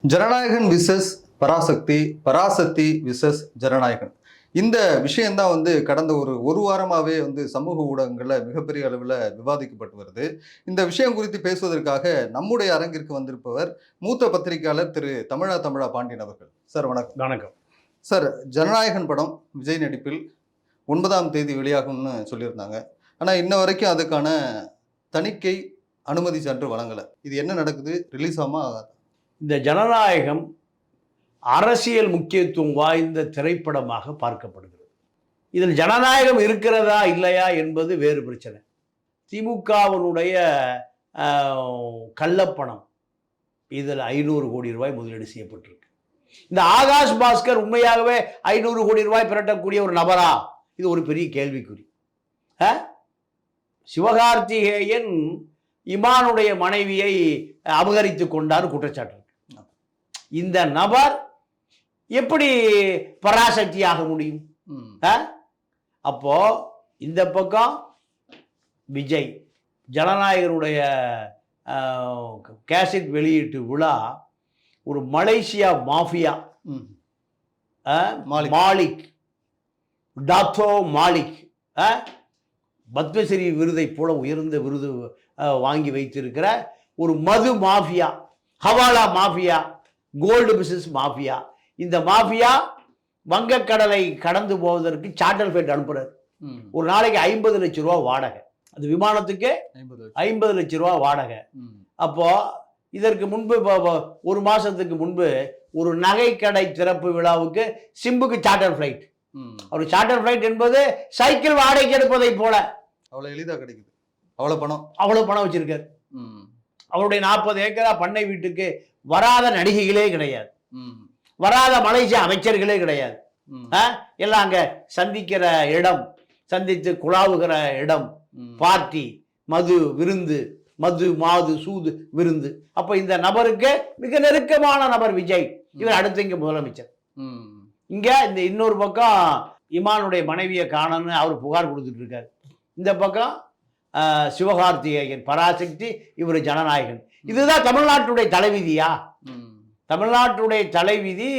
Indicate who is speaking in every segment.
Speaker 1: Jananayagan versus Parasakthi, Parasakthi versus Jananayagan. இந்த விஷயம்தான் கடந்த ஒரு வாரமாகவே சமூக ஊடகங்களில் மிகப்பெரிய அளவில் விவாதிக்கப்பட்டு வருது. இந்த விஷயம் குறித்து பேசுவதற்காக நம்முடைய அரங்கிற்கு வந்திருப்பவர் மூத்த பத்திரிகையாளர் திரு தமிழா பாண்டியன் அவர்கள். சார் வணக்கம்.
Speaker 2: வணக்கம்
Speaker 1: சார். ஜனநாயகன் படம் விஜய் நடிப்பில் 9ஆம் தேதி வெளியாகும்னு சொல்லியிருந்தாங்க. ஆனால் இன்ன வரைக்கும் அதுக்கான தணிக்கை அனுமதி சான்று வழங்கலை. இது என்ன நடக்குது? ரிலீஸ் ஆகாம ஆகாது?
Speaker 2: இந்த ஜனநாயகம் அரசியல் முக்கியத்துவம் வாய்ந்த திரைப்படமாக பார்க்கப்படுகிறது. இதில் ஜனநாயகம் இருக்கிறதா இல்லையா என்பது வேறு பிரச்சனை. திமுகவினுடைய கள்ளப்பணம் இதில் 500 கோடி ரூபாய் முதலீடு செய்யப்பட்டிருக்கு. இந்த ஆகாஷ் பாஸ்கர் உண்மையாகவே 500 கோடி ரூபாய் பிரட்டக்கூடிய ஒரு நபரா? இது ஒரு பெரிய கேள்விக்குறி. சிவகார்த்திகேயன் இமானுடைய மனைவியை அபகரித்து கொண்டார் குற்றச்சாட்டு. இந்த நபர் எப்படி பராசக்தியாக முடியும்? அப்போ இந்த பக்கம் விஜய் ஜனநாயகனுடைய கேசட் வெளியீட்டு விழா ஒரு Malaysia mafia Malik Dato Malik Padmashri விருதை போல உயர்ந்த விருது வாங்கி வைத்திருக்கிற ஒரு மது mafia, hawala mafia, gold business mafia. இந்த மாஃபியா வங்கக்கடலை கடந்து போவதற்கு சார்ட்டர் ஃபிளைட் அனுப்புறாரு. ஒரு நாளைக்கு 50 லட்சம் ரூபா வாடகை. அது விமானத்துக்கு 50 லட்சம் ரூபா வாடகை. அப்போ இதற்கு முன்பு ஒரு மாசத்துக்கு முன்பு ஒரு நகைக்கடை திறப்பு விழாவுக்கு சிம்புக்கு சார்ட்டர் ஃபிளைட். ஒரு சார்ட்டர் ஃபிளைட் என்பது சைக்கிள் வாடகைக்கு எடுப்பதை போல
Speaker 1: அவ்வளவு எளிதாக கிடைக்குது.
Speaker 2: அவ்வளவு பணம் வச்சிருக்காரு. அவருடைய 40 ஏக்கரா பண்ணை வீட்டுக்கு வராத நடிகைகளே கிடையாது, வராத மலேசியா அமைச்சர்களே கிடையாது. எல்லாம் அங்க சந்திக்கிற இடம், சந்தித்து குழாவுகிற இடம், பார்ட்டி, மது விருந்து, மாது சூது விருந்து. அப்ப இந்த நபருக்கு மிக நெருக்கமான நபர் விஜய். இவர் அடுத்து இங்க முதலமைச்சர். இங்க இந்த இன்னொரு பக்கம் இமானுடைய மனைவியை காணன்னு அவர் புகார் கொடுத்துட்டு இருக்காரு. இந்த பக்கம் சிவகார்த்திகேயன் பராசக்தி, இவர் ஜனநாயகன். இதுதான் தமிழ்நாட்டுடைய தலைவிதியா? தமிழ்நாட்டுடைய தலைவிதி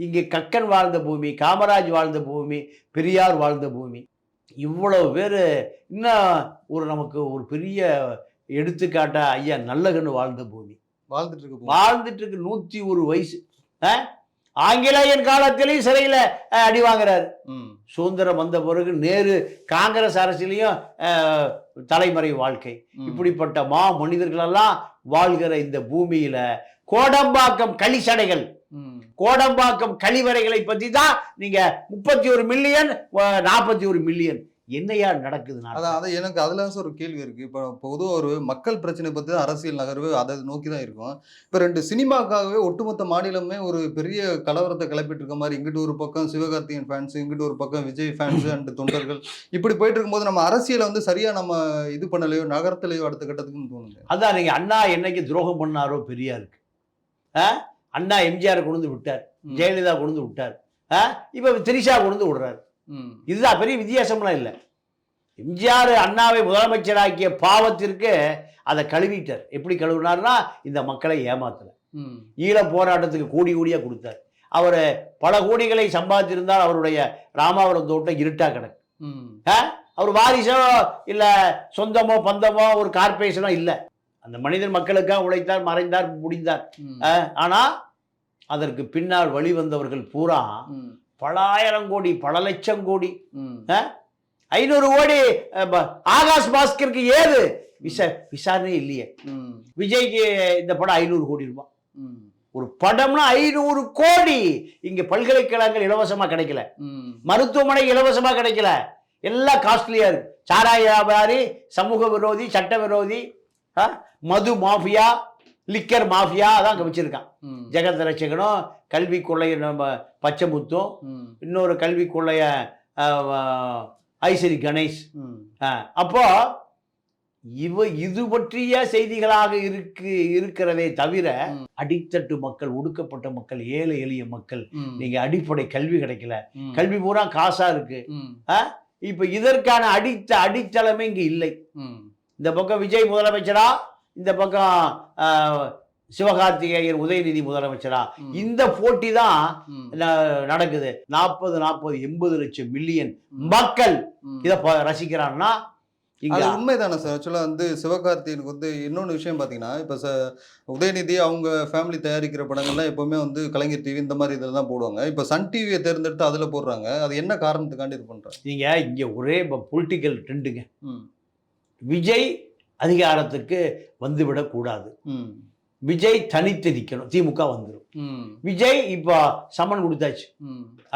Speaker 2: இங்கே கக்கன் வாழ்ந்த பூமி, காமராஜ் வாழ்ந்த பூமி, பெரியார் வாழ்ந்த பூமி. இவ்வளவு பேர் இன்னும் நமக்கு ஒரு பெரிய எடுத்துக்காட்டா ஐயா நல்லகன்னு வாழ்ந்த பூமி. வாழ்ந்துட்டு இருக்கு 101 வயசு. ஆங்கிலேயன் காலத்திலையும் சிறையில் அடி வாங்குறாரு. சுதந்திரம் வந்த பிறகு நேரு காங்கிரஸ் அரசிலையும் தலைமறை வாழ்க்கை. இப்படிப்பட்ட மனிதர்களெல்லாம் வாழ்கிற இந்த பூமியில கோடம்பாக்கம் களிசடைகள், கோடம்பாக்கம் கழிவறைகளை பத்தி தான் நீங்க 31 மில்லியன் 41 மில்லியன் என்னையா நடக்குது?
Speaker 1: அதான் எனக்கு அதுல ஒரு கேள்வி இருக்கு. இப்போ பொதுவாக ஒரு மக்கள் பிரச்சனை பத்தி தான் அரசியல் நகர்வு அதை நோக்கி தான் இருக்கும். இப்போ 2 சினிமாக்காகவே ஒட்டுமொத்த மாநிலமே ஒரு பெரிய கலவரத்தை கிளப்பிட்டு இருக்க மாதிரி, இங்கிட்டு ஒரு பக்கம் சிவகார்த்திகேயன் ஃபேன்ஸ், இங்கிட்டு ஒரு பக்கம் விஜய் ஃபேன்ஸ் அண்ட் தொண்டர்கள், இப்படி போயிட்டு இருக்கும்போது நம்ம அரசியலை சரியா நம்ம இது பண்ணலையோ, நகரத்திலையோ அடுத்த கட்டத்துக்குன்னு தோணுது.
Speaker 2: அதான் நீங்க அண்ணா என்னைக்கு துரோகம் பண்ணாரோ பெரியாருக்கு, அண்ணா எம்ஜிஆர் கொண்டு விட்டார், ஜெயலலிதா கொண்டு விட்டார், இப்ப திரிஷா கொண்டு விடுறாரு. இதுதான் பெரிய வித்தியாசம்லாம் இல்லை. எம்ஜிஆர் அண்ணாவை முதலமைச்சராக்கிய பாவத்திற்கு அதை கழுவிட்டார். எப்படி கழுவினார்னா இந்த மக்களை ஏமாத்தல, ஈழ போராட்டத்துக்கு கோடியா கொடுத்தார். அவர் பல கோடிகளை சம்பாதிச்சிருந்தால் அவருடைய ராமாவரம் தோட்டம் இருட்டா கிடக்கு. அவர் வாரிசோ இல்ல சொந்தமோ பந்தமோ ஒரு கார்பரேஷனோ இல்லை. அந்த மனிதன் மக்களுக்காக உழைத்தார், மறைந்தார், முடிந்தார். ஆனா அதற்கு பின்னால் வழிவந்தவர்கள் பூரா பல ஆயிரம் கோடி, பல லட்சம் கோடி, 500 கோடி ஆகாஷ் பாஸ்கருக்கு ஏது விசாரணை இல்லையே. விஜய்க்கு இந்த படம் 500 கோடி ரூபாய். ஒரு படம்னா 500 கோடி. இங்க பல்கலைக்கழகங்கள் இலவசமா கிடைக்கல, மருத்துவமனை இலவசமா கிடைக்கல, எல்லாம் காஸ்ட்லியா இருக்கு. சாராய வியாபாரி, சமூக விரோதி, சட்ட விரோதி, மது மாஃபியா, லிக்கர் மாஃபியா அதான் வச்சிருக்கான். ஜெகத் ரட்சகனும் கல்வி கொள்ளைய நம்ம பச்சைமுத்தும், இன்னொரு கல்வி கொள்ளைய ஐஸ்வரி கணேஷ். அப்போ இது பற்றிய செய்திகளாக இருக்கிறதே தவிர அடித்தட்டு மக்கள், ஒடுக்கப்பட்ட மக்கள், ஏழை எளிய மக்கள், நீங்க அடிப்படை கல்வி கிடைக்கல, கல்வி பூரா காசா இருக்கு. இப்ப இதற்கான அடித்தளமே இங்க இல்லை. இந்த பக்கம் விஜய் முதலமைச்சரா, இந்த பக்கம் சிவகார்த்திகேயன் உதயநிதி முதலமைச்சரா, இந்த போட்டி தான் நடக்குது. 40 லட்சம் மில்லியன் மக்கள் இதை ரசிக்கிறான்னா
Speaker 1: அது உண்மைதானே சார்? ஆக்சுவலா வந்து சிவகார்த்திகேயனுக்கு வந்து இன்னொன்று விஷயம் பார்த்தீங்கன்னா, இப்போ உதயநிதி அவங்க ஃபேமிலி தயாரிக்கிற படங்கள்லாம் எப்பவுமே வந்து கலைஞர் டிவி இந்த மாதிரி இதில் தான் போடுவாங்க. இப்போ சன் டிவியை தேர்ந்தெடுத்து அதில் போடுறாங்க. அது என்ன காரணத்துக்காண்டி இது பண்ணுறாங்க?
Speaker 2: நீங்க இங்க ஒரே பொலிட்டிக்கல் ட்ரெண்டுங்க. விஜய் அதிகாரத்துக்கு வந்துவிடக்கூடாது, விஜய் தனித்து நிற்கணும், திமுக வந்துடும். விஜய் இப்போ சம்மன் கொடுத்தாச்சு.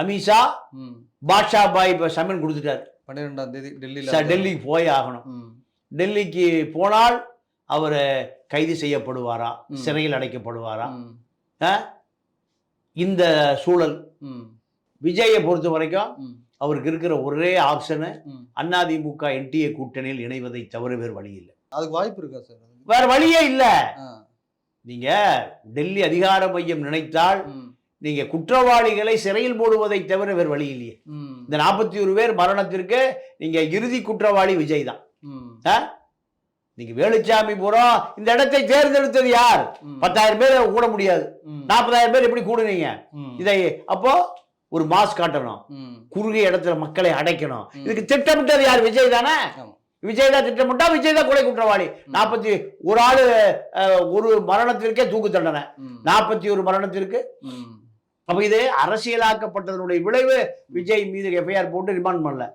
Speaker 2: அமித்ஷா பாட்ஷா பாய் இப்போ சம்மன் கொடுத்துட்டாரு.
Speaker 1: 12ஆம் தேதி
Speaker 2: டெல்லிக்கு போய் ஆகணும். டெல்லிக்கு போனால் அவர் கைது செய்யப்படுவாரா, சிறையில் அடைக்கப்படுவாரா? இந்த சூழல் விஜயை பொறுத்த வரைக்கும் அவருக்கு இருக்கிற ஒரே ஆப்ஷனு அதிமுக என்டிஏ கூட்டணியில் இணைவதை தவிர வேறு வழி இல்லை.
Speaker 1: அதுக்கு வாய்ப்பு இருக்கா சார்?
Speaker 2: வேற வழியே இல்லை. நீங்க டெல்லி அதிகார மையம் நினைத்தால் நீங்க குற்றவாளிகளை சிறையில் போடுவதை தவிர வேறு வழி இல்லையே. இந்த 41 பேர் மரணத்திற்கு நீங்க இறுதி குற்றவாளி விஜய் தான். நீங்க வேலுச்சாமி புறம் இந்த இடத்தை தேர்ந்தெடுத்தது யார்? 10,000 பேர் கூட முடியாது, 40,000 பேர் எப்படி கூடுனீங்க? இதை அப்போ ஒரு மாஸ் காட்டணும், குறுகிய இடத்துல மக்களை அடைக்கணும். இதுக்கு திட்டமிட்டது யார்? விஜய் தானே. விஜய் தான் திட்டமிட்டா, விஜய் தான் கொலை குற்றவாளி. 41 ஆளு ஒரு மரணத்திற்கே தூக்கு தண்டனை, 41 மரணத்திற்கு. அப்ப இது அரசியலாக்கப்பட்டதனுடைய விளைவு. விஜய் மீது எஃப்ஐஆர் போட்டு ரிமாண்ட் பண்ணல.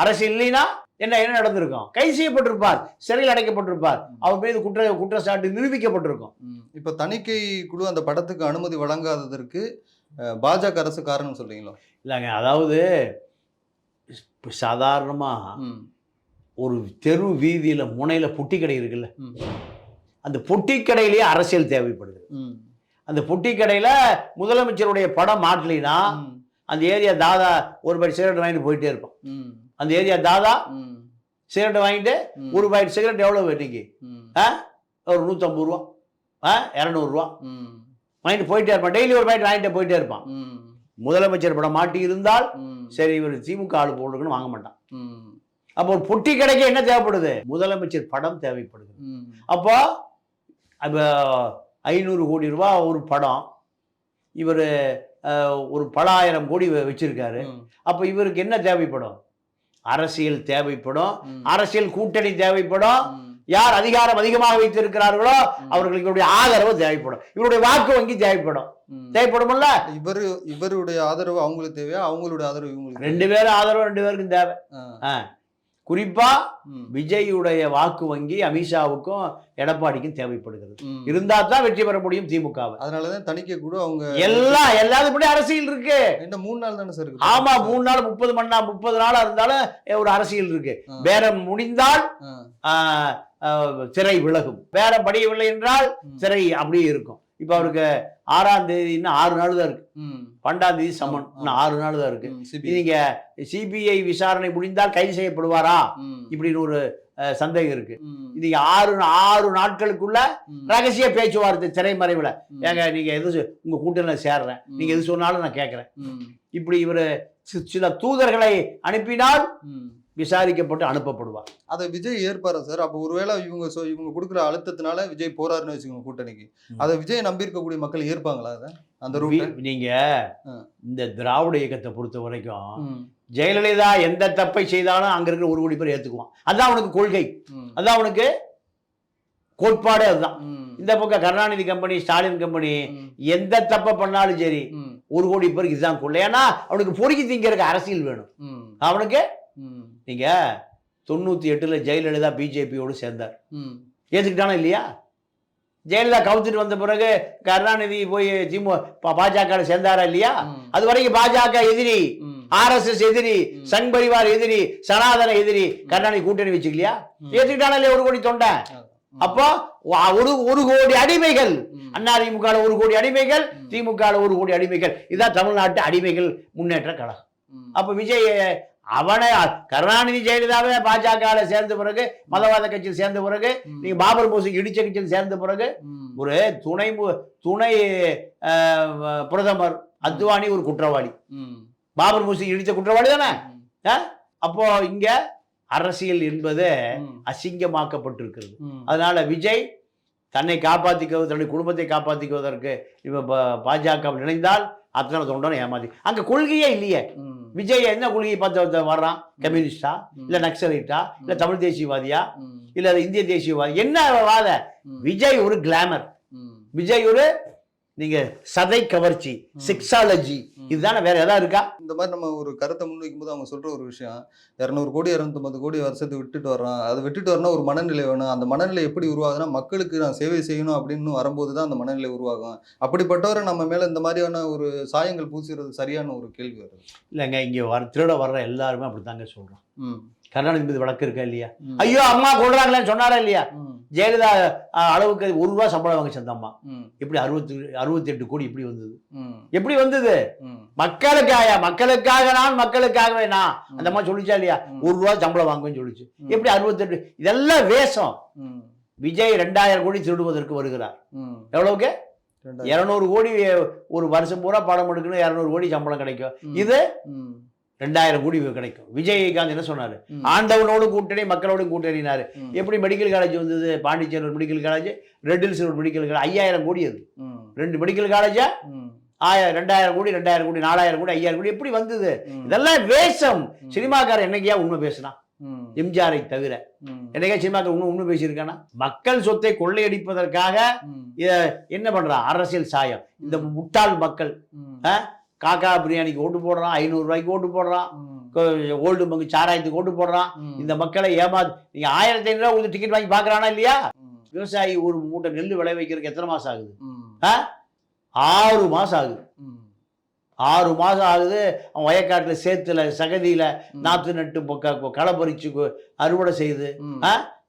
Speaker 2: அரசியல் இல்லைன்னா என்ன நடந்திருக்கும்? கைது செய்யப்பட்டிருப்பார், சிறையில் அடைக்கப்பட்டிருப்பார், அவர் மீது குற்றச்சாட்டு நிரூபிக்கப்பட்டிருக்கும்.
Speaker 1: இப்ப தணிக்கை குழு அந்த படத்துக்கு அனுமதி வழங்காததற்கு பாஜக அரசு காரணம் சொல்றீங்களா?
Speaker 2: இல்லைங்க, அதாவது சாதாரணமா ஒரு தெரு வீதியில முனையில பொட்டி கடை இருக்குல்ல, அந்த பொட்டி கடையிலேயே அரசியல் தேவைப்படுது. அந்த பொட்டி கடையில முதலமைச்சருடைய படம் மாட்டலினா அந்த ஏரியா தாதா ஒரு பாக்கெட் சிகரெட் வாங்கிட்டு போயிட்டே இருப்பான். அந்த ஏரியா தாதா சிகரெட் வாங்கிட்டு ஒரு பாக்கெட் சிகரெட் எவ்வளவு இன்னைக்கு? ஒரு 150 ரூபா, 200 ரூபா வாங்கிட்டு போயிட்டே இருப்பான். டெய்லி ஒரு பாக்கெட் வாங்கிட்டு போயிட்டே இருப்பான். முதலமைச்சர் படம் மாட்டி இருந்தால் சரி, இவர் திமுக ஆளு போடுறதுன்னு வாங்க மாட்டான். அப்போ ஒரு பொட்டி கடைக்கு என்ன தேவைப்படுது? முதலமைச்சர் படம் தேவைப்படுது. அப்போ 500 கோடி ரூபா ஒரு படம், இவர் ஒரு பல ஆயிரம் கோடி வச்சிருக்காரு. அப்ப இவருக்கு என்ன தேவைப்படும்? அரசியல் தேவைப்படும், அரசியல் கூட்டணி தேவைப்படும். யார் அதிகாரம் அதிகமாக வைத்திருக்கிறார்களோ அவர்களுடைய ஆதரவு தேவைப்படும், இவருடைய வாக்கு வங்கி தேவைப்படும்ல.
Speaker 1: இவருடைய ஆதரவு அவங்களுக்கு தேவையா, அவங்களுடைய ஆதரவு இவங்களுக்கு?
Speaker 2: 2 பேரும் ஆதரவு 2 பேருக்கும் தேவை. குறிப்பா விஜயுடைய வாக்கு வங்கி அமித்ஷாவுக்கும் எடப்பாடிக்கும் தேவைப்படுகிறது. இருந்தா தான் வெற்றி பெற முடியும் திமுகவை.
Speaker 1: அதனாலதான் தணிக்கை கூட அவங்க
Speaker 2: எல்லாத்துக்கும் அரசியல் இருக்கு.
Speaker 1: இந்த 3 நாள் தானே சார்?
Speaker 2: ஆமா, 3 நாள் 30 நாளா இருந்தாலும் ஒரு அரசியல் இருக்கு. பேரம் முடிந்தால் சிறை விலகும், பேரம் படியவில்லை என்றால் சிறை அப்படியே இருக்கும். இப்ப அவருக்கு 6ஆம் தேதி இன்னும் 6 நாள் தான் இருக்கு. 12ஆம் தேதி சம்மன், இன்னும் 6 நாள் தான் இருக்கு. நீங்க சிபிஐ விசாரணை முடிந்தால் கைது செய்யப்படுவாரா இப்படின்னு ஒரு சந்தேகம் இருக்கு. நீங்க 6 நாட்களுக்குள்ள ரகசிய பேச்சுவார்த்தை திரைமறைவுல, ஏங்க நீங்க எது உங்க கூட்டணியில சேர்றேன், நீங்க எது சொன்னாலும் நான் கேட்கிறேன், இப்படி இவரு சில தூதர்களை அனுப்பினால் விசாரிக்கப்பட்டு அனுப்பப்படுவார்.
Speaker 1: அதை விஜய் ஏற்பாரா சார்? அப்போ ஒருவேளை இவங்க கொடுக்குற அழுத்தத்தினால விஜய் போறாருன்னு வச்சுக்கோங்க கூட்டணிக்கு, அதை விஜய் நம்பி இருக்கக்கூடிய மக்கள் ஏற்பாங்களா? அதை அந்த
Speaker 2: நீங்க இந்த திராவிட இயக்கத்தை பொறுத்த வரைக்கும் ஜெயலலிதா எந்த தப்பை செய்தாலும் அங்க இருக்கிற 1 கோடி பேர் ஏத்துக்குவான். அதான் அவனுக்கு கொள்கை, அதான் அவனுக்கு கோட்பாடு. அதுதான் இந்த பக்கம் கருணாநிதி கம்பெனி, ஸ்டாலின் கம்பெனி எந்த தப்பை பண்ணாலும் சரி 1 கோடி பேருக்கு இதுதான் கொள்ளை. ஏன்னா அவனுக்கு பொறுக்கி திங்கிறதுக்கு அரசியல் வேணும் அவனுக்கு. நீங்க 98ல் ஜெயலலிதா பிஜேபியோடு சேர்ந்தார், ஏத்துக்கிட்டானா இல்லையா? ஜெயலலிதா கவுத்துட்டு வந்த பிறகு கருணாநிதி போய் பாஜக சேர்ந்தாரா இல்லையா? அது வரைக்கும் பாஜக எதிரி, RSS எதிரி, சங் பரிவார் எதிரி, சனாதன எதிரி. கருணாநிதி கூட்டணி வச்சுக்கலையா? ஏத்துக்கிட்டானா இல்லையா 1 கோடி தொண்டை? அப்போ 1 கோடி அடிமைகள், அதிமுக 1 கோடி அடிமைகள், திமுக 1 கோடி அடிமைகள். இதுதான் தமிழ்நாட்டு அடிமைகள் முன்னேற்ற கழகம். அப்ப விஜய் அவனை கருணாநிதி ஜெயலலிதாவே பாஜக சேர்ந்த பிறகு, மதவாத கட்சியில் சேர்ந்த பிறகு, நீங்க பாபர் மசூதி இடிச்ச கட்சியில் சேர்ந்த பிறகு, ஒரு துணை பிரதமர் அத்வானி ஒரு குற்றவாளி, பாபர் மசூதி இடிச்ச குற்றவாளி தானே. அப்போ இங்க அரசியல் என்பது அசிங்கமாக்கப்பட்டிருக்கிறது. அதனால விஜய் தன்னை காப்பாற்றிக்குவது, தன்னுடைய குடும்பத்தை காப்பாற்றிக்குவதற்கு இவ பாஜக நினைந்தால் அத்தனை தொண்டனை ஏமாத்தி. அங்க கொள்கையே இல்லையே. விஜய் என்ன கொள்கையை பார்த்து வர்றான்? கம்யூனிஸ்டா, இல்ல நக்சலைட்டா, இல்ல தமிழ் தேசியவாதியா, இல்ல இந்திய தேசியவாதி? என்ன வாத? விஜய் ஒரு கிளாமர், விஜய் ஒரு நீங்க சதை கவர்ச்சி, செக்ஸாலஜி, இதுதானே, வேற ஏதாவது இருக்கா?
Speaker 1: இந்த மாதிரி நம்ம ஒரு கருத்தை முன்வைக்கும் போது அவங்க சொல்ற ஒரு விஷயம், 200 கோடி 250 கோடி வருஷத்துக்கு விட்டுட்டு வர்றான். அதை விட்டுட்டு வரணும், ஒரு மனநிலை வேணும். அந்த மனநிலை எப்படி உருவாகுதுன்னா, மக்களுக்கு நான் சேவை செய்யணும் அப்படின்னு வரும்போது தான் அந்த மனநிலை உருவாகும். அப்படிப்பட்டவரை நம்ம மேல இந்த மாதிரியான ஒரு சாயங்கள் பூசுறது சரியான ஒரு கேள்வி வருது.
Speaker 2: இல்லைங்க, இங்க திருட வர்ற எல்லாருமே அப்படித்தாங்க சொல்றோம். கருணாநிதி மீது வழக்கு இருக்கா இல்லையா?
Speaker 1: ம்.
Speaker 2: ஐயோ அம்மா கொள்றாங்களேன்னு சொன்னாரா இல்லையா?
Speaker 1: ம்.
Speaker 2: ஜெயலலிதா அளவுக்கு 1 ரூபா சம்பளம் வாங்க சேர்ந்த
Speaker 1: ம்.
Speaker 2: எப்படி 68 கோடி இப்படி வந்தது?
Speaker 1: ம்.
Speaker 2: எப்படி வந்தது?
Speaker 1: ம்.
Speaker 2: மக்களுக்காக நான், மக்களுக்காகவே நான், அந்த மாதிரி சொல்லிச்சா இல்லையா?
Speaker 1: ம்.
Speaker 2: 1 ரூபா சம்பளம் வாங்குவேன்னு சொல்லிச்சு.
Speaker 1: ம்.
Speaker 2: எப்படி 68? இதெல்லாம் வேஷம்.
Speaker 1: ம்.
Speaker 2: விஜய் 2000 கோடி திருடுவதற்கு வருகிறார்.
Speaker 1: ம்.
Speaker 2: எவ்வளவுக்கு?
Speaker 1: 2000.
Speaker 2: 200 கோடி ஒரு வருஷம் பூரா படம் எடுக்கணும், 200 கோடி சம்பளம் கிடைக்கும்.
Speaker 1: ம்.
Speaker 2: இது
Speaker 1: ம்.
Speaker 2: 2000 கோடி கிடைக்கும். விஜயகாந்த் என்ன சொன்னாரு?
Speaker 1: ம்.
Speaker 2: ஆண்டவனோடு கூட்டணி, மக்களோடு கூட்டணினாரு.
Speaker 1: ம்.
Speaker 2: எப்படி மெடிக்கல் காலேஜ் வந்தது? பாண்டிச்சேரி ஒரு மெடிக்கல் காலேஜ், ரெட் ஹில்ஸ் ஒரு மெடிக்கல் காலேஜ், 5000 கோடி அது.
Speaker 1: ம்.
Speaker 2: 2 மெடிக்கல் காலேஜா?
Speaker 1: ம்.
Speaker 2: 2000 கோடி, 2000 கோடி, 4000 கோடி, 5000 கோடி எப்படி வந்தது?
Speaker 1: ம்.
Speaker 2: இதெல்லாம் வேஷம். சினிமாக்காரர் என்னைக்கா உண்மை பேசினான்?
Speaker 1: ம்.
Speaker 2: எம்ஜிஆரை தவிர
Speaker 1: ம்.
Speaker 2: என்னைக்கா சினிமாக்காரர் உண்மை பேசியிருக்கானா? மக்கள் சொத்தை கொள்ளையடிப்பதற்காக
Speaker 1: ம்.
Speaker 2: என்ன பண்றான்? அரசியல் சாயம். இந்த முட்டாள் மக்கள்
Speaker 1: ம்.
Speaker 2: காக்கா பிரியாணிக்கு ஓட்டு போடுறான், 500 ரூபாய்க்கு ஓட்டு போடுறான்,
Speaker 1: ம்.
Speaker 2: ஓல்டு பங்கு சாராயத்துக்கு ஓட்டு போடுறான்.
Speaker 1: ம்.
Speaker 2: இந்த மக்களை நீங்க 1500 ரூபாய் கொடுத்து டிக்கெட் வாங்கி பாக்குறானா இல்லையா?
Speaker 1: ம்.
Speaker 2: விவசாயி ஒரு மூட்டை நெல் விளை வைக்கிறதுக்கு எத்தனை மாசம் ஆகுது?
Speaker 1: ம்.
Speaker 2: 6 மாசம் ஆகுது.
Speaker 1: ம்.
Speaker 2: 6 மாசம் ஆகுது. அவன் வயக்காட்டுல, சேத்துல, சகதியில
Speaker 1: ம்.
Speaker 2: நாத்து நட்டு களை பறிச்சு அறுவடை செய்து
Speaker 1: ம்.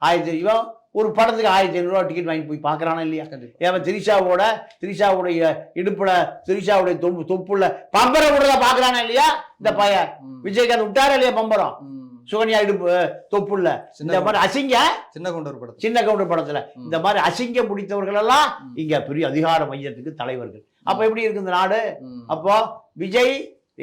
Speaker 2: 1000 இவன் ஒரு படத்துக்கு 1500 ரூபாய் டிக்கெட் வாங்கி போய் பாக்குறானா இல்லையா?
Speaker 1: கண்டிப்பா.
Speaker 2: ஏன் திரிஷாவுடைய இடுப்புல, திரிஷாவுடைய தொப்புல பம்பரம் விடுறத பாக்குறானா இல்லையா? இந்த பையன்
Speaker 1: ம்.
Speaker 2: விஜயகாந்த் விட்டாரா இல்லையா பம்பரம்?
Speaker 1: ம்.
Speaker 2: சுகன்யா இடுப்பு தொப்புள்ள இந்த மாதிரி
Speaker 1: சின்ன கவுண்டர் படத்துல.
Speaker 2: சின்ன கவுண்டர் படத்துல இந்த மாதிரி அசிங்கம் பிடித்தவர்கள் எல்லாம்
Speaker 1: ம்.
Speaker 2: இங்க பெரிய அதிகார மையத்துக்கு தலைவர்கள். அப்ப எப்படி இருக்கு இந்த நாடு?
Speaker 1: ம்.
Speaker 2: அப்போ விஜய்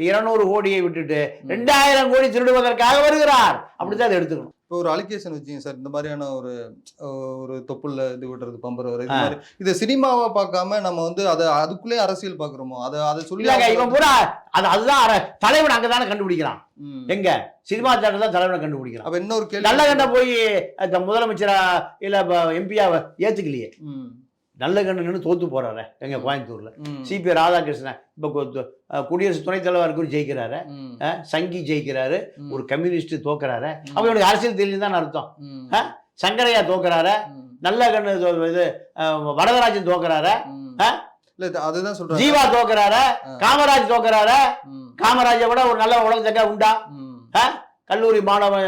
Speaker 2: 200 கோடியை விட்டுட்டு 2000 கோடி திருடுவதற்காக வருகிறார். அப்படித்தான் அதை எடுத்துக்கணும்.
Speaker 1: இப்போ ஒரு அலிகேஷன் வச்சிங்க சார், இந்த மாதிரியான ஒரு தொப்புள்ள இது விடுறது, பம்பர் வர இது மாதிரி, இதை சினிமாவா பார்க்காம நம்ம வந்து அதுக்குள்ளே அரசியல் பாக்குறோமோ? அதை சொல்லி
Speaker 2: இவன் பூரா அதுதான் தலைவன் அங்கதானே கண்டுபிடிக்கிறான்.
Speaker 1: ம்.
Speaker 2: எங்க சினிமா தேட்டர் தான் தலைவனை கண்டுபிடிக்கிறான்.
Speaker 1: அப்ப இன்னொரு கேள்வி,
Speaker 2: நல்ல கண்ட போய் முதலமைச்சரா இல்ல எம்பியா ஏத்துக்கலையே.
Speaker 1: ம்.
Speaker 2: நல்ல கண்ணு நின்று தோத்து போறாரு எங்க கோயம்புத்தூர்ல.
Speaker 1: ம்.
Speaker 2: சிபி ராதாகிருஷ்ணன் இப்ப குடியரசு துணைத் தலைவருக்கு ஜெயிக்கிறாரு,
Speaker 1: ம்.
Speaker 2: சங்கி ஜெயிக்கிறாரு,
Speaker 1: ம்.
Speaker 2: ஒரு கம்யூனிஸ்ட் தோக்குறாரு. அப்ப இவனுக்கு அரசியல் தெரிஞ்சுதான் அர்த்தம்.
Speaker 1: ம்.
Speaker 2: சங்கரையா தோக்குறாரு,
Speaker 1: ம்.
Speaker 2: நல்ல கண்ணு இது வரதராஜன் தோக்குறாரு,
Speaker 1: ம். இல்ல அதுதான் சொல்றேன்.
Speaker 2: ஜீவா தோக்குறாரு, காமராஜ் தோக்குறாரு.
Speaker 1: ம்.
Speaker 2: காமராஜை விட ஒரு நல்ல உலகத்தக்கா உண்டா?
Speaker 1: ம்.
Speaker 2: கல்லூரி மாணவன்